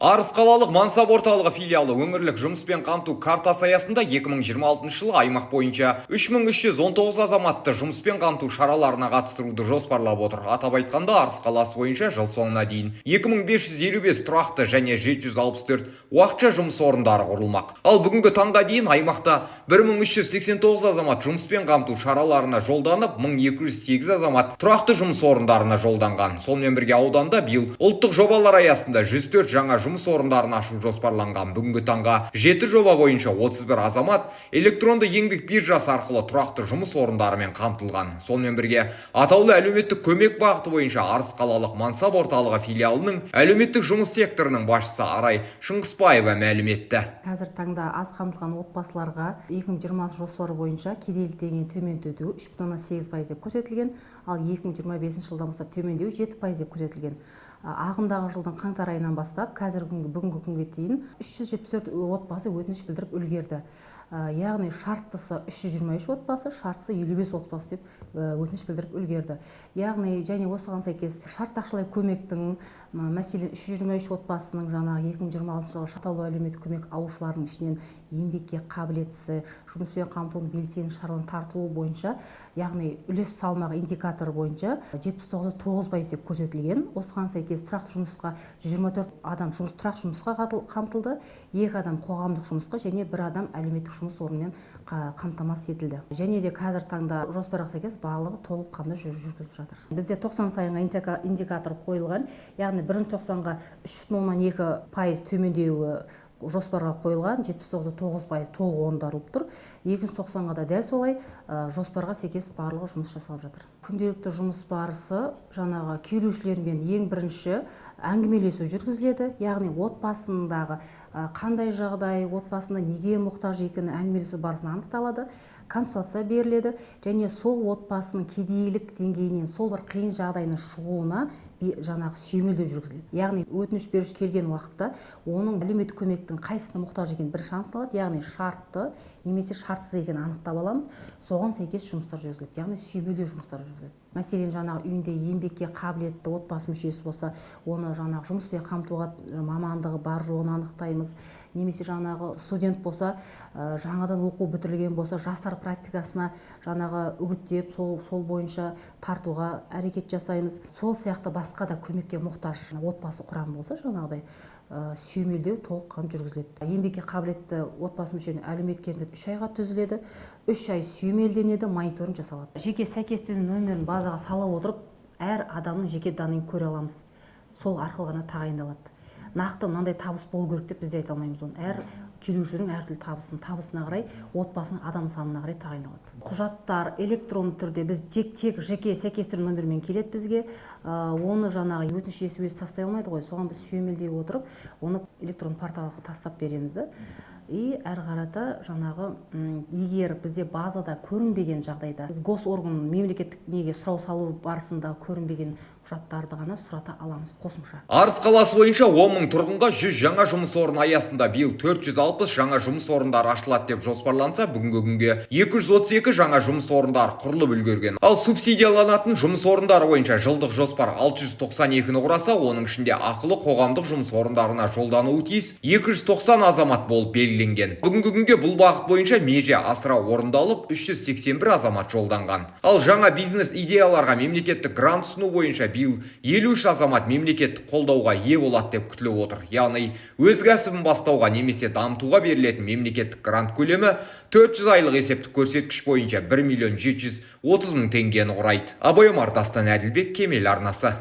Арыс қалалық мансап орталығы филиалы өңірлік жұмыспен қамту картасы аясында 2026 жылы аймақ бойынша 3319 азаматты жұмыспен қамту шараларына қатыстыруды жоспарлап отыр. Атап айтқанда, Арыс қаласы бойынша жыл соңына дейін 2555 тұрақты және 764 уақытша жұмыс орындары құрылмақ. Ал бүгінгі таңға дейін аймақта 1389 азамат жұмыспен қамту шараларына жолданып, 1208 азамат тұрақты жұмыс орындарына жолданған. Сонымен бірге ауданда биыл ұлттық жобалар аясында 104 жаңа жұмыс орындарын ашу жоспарланған. Бүгінгі таңға 7 жоба бойынша 31 азамат электронды еңбек биржасы арқылы тұрақты жұмыс орындарымен қамтылған. Сонымен бірге атаулы әлеуметтік көмек бағыты бойынша Арыс қалалық мансап орталығы филиалының әлеуметтік жұмыс секторының басшысы Арай Шыңғысбаева мәлім етті. Қазір таңда аз қамтылған отбасыларға 2020 жоспары бойынша кедейлік деңгейін төмендету 3,8% деп көрсетілген, ал 2025 жылдан бастап төмендеу 7% деп көрсетілген. Ағымдағы жылдың қаңтар айынан бастап бүгінгі күнге дейін 374 отбасы өтініш білдіріп үлгерді. Яғни шарттысы 323 отбасы, шартысы 55 отбасы деп өтініш білдіріп үлгерді. Яғни және осыған сәйкес шартты ақшалай көмектің мәселен 323 отбасының жаңағы 2026 жылы атаулы әлеуметтік көмек алушылардың ішінен еңбекке қабілеттісі, жұмыспен қамтудың белсенді шараларын тартуы бойынша, яғни үлес салмағы индикаторы бойынша 79,9% деп көрсетілген. Осыған сәйкес тұрақты жұмысқа 124 адам тұрақты жұмысқа қамтылды, 2 адам қоғамдық жұмысқа және 1 адам әлеуметтік жұмыс орнымен қамтамасыз етілді. Және де қазір таңда жоспарға сәйкес барлығы толыққанды жүргізіліп жатыр. Бізде 90 сайынға индикатор қойылған, яғни бірінші тоқсанға 3,2% төмендеуі жоспарға қойылған, 79,9% толық орындалып тұр. Екінші тоқсанға да дәл солай жоспарға сәйкес барлығы жұмыс жасалып жатыр. Күнделікті жұмыс барысы жаңағы келушілермен ең бірінші әңгімелесу жүргізіледі, яғни отбасындағы қандай жағдай, отбасында неге мұқтаж екені әңгімелесу барысында анықталады, консультация беріледі және сол отбасының кедейлік деңгейінен сол бір қиын жағдайының шығуына жаңағы сүйемелдеу жүргізіледі. Яғни өтініш беруші келген уақытта оның әлеуметтік көмектің қайсысына мұқтаж екені бірінші анықталады, яғни шартты немесе шартсыз екенін анықтап аламыз. Соған сәйкес жұмыстар жүргізіледі, яғни сүйемелдеу жұмыстары жүргізіледі. Мәселен, жаңағы үйінде еңбекке қабілетті отбасы мүшесі болса, оны жаңағы жұмыспен қамтуға мамандығы бар жоғын анықтаймыз. Немесе жаңағы студент болса, жаңадан оқу бітірілген болса, жастар практикасына жаңағы үгіттеп, сол бойынша тартуға әрекет жасаймыз. Сол сияқты басқа да көмекке мұқтаж отбасы құрамы болса, жаңағыдай сүйемелдеу толыққанды жүргізіледі. Еңбекке қабілетті отбасы мүшесінің әлеуметтік керемет 3 айға түзіледі, 3 ай сүйемелденеді, мониторинг жасалады. Жеке сәйкестену нөмірін базаға сала отырып, әр адамның жеке данын көре аламыз. Сол арқылы ғана тағайындалады. Нақты мынандай табыс болу керек деп бізде айта алмаймыз оны. Әр келушінің әртүрлі табысына қарай, отбасының адам санына қарай тағайындалады. Құжаттар электронды түрде біз тек жеке сәйкестену нөмірімен келеді бізге. Оны жаңағы өтініш иесі өзі тастай алмайды ғой. Соған біз сүйемелдей отырып, оны электронды порталға тастап береміз. И әрі қарата жаңағы егер бізде базада көрінбеген жағдайда госорган мемлекеттік неге сұрау салу барысында көрінбеген құжаттарды ғана сұрата аламыз қосымша. Арыс қаласы бойынша 10 мың тұрғынға 100 жаңа жұмыс орны аясында биыл 460 жаңа жұмыс орындары ашылады деп жоспарланса, бүгінгі күнге 232 жаңа жұмыс орындары құрылып үлгерген. Ал субсидияланатын жұмыс орындары бойынша жылдық жоспар 692-ні құраса, оның ішінде ақылы қоғамдық жұмыс орындарына жолдануы тиіс 290 азамат болып белгіленген. Бүгінгі күнге бұл бағыт бойынша меже асыра орындалып, 381 азамат жолданған. Ал жаңа бизнес идеяларға мемлекеттік грант ұсыну бойынша биыл 53 азамат мемлекеттік қолдауға ие болады деп күтіліп отыр. Яғни өз кәсібін бастауға немесе дамытуға берілетін мемлекеттік грант көлемі 400 айлық есептік көрсеткіш бойынша 1,730,000 теңгені құрайды. Абай Омар, Дастан Әділбек, Кемел арнасы.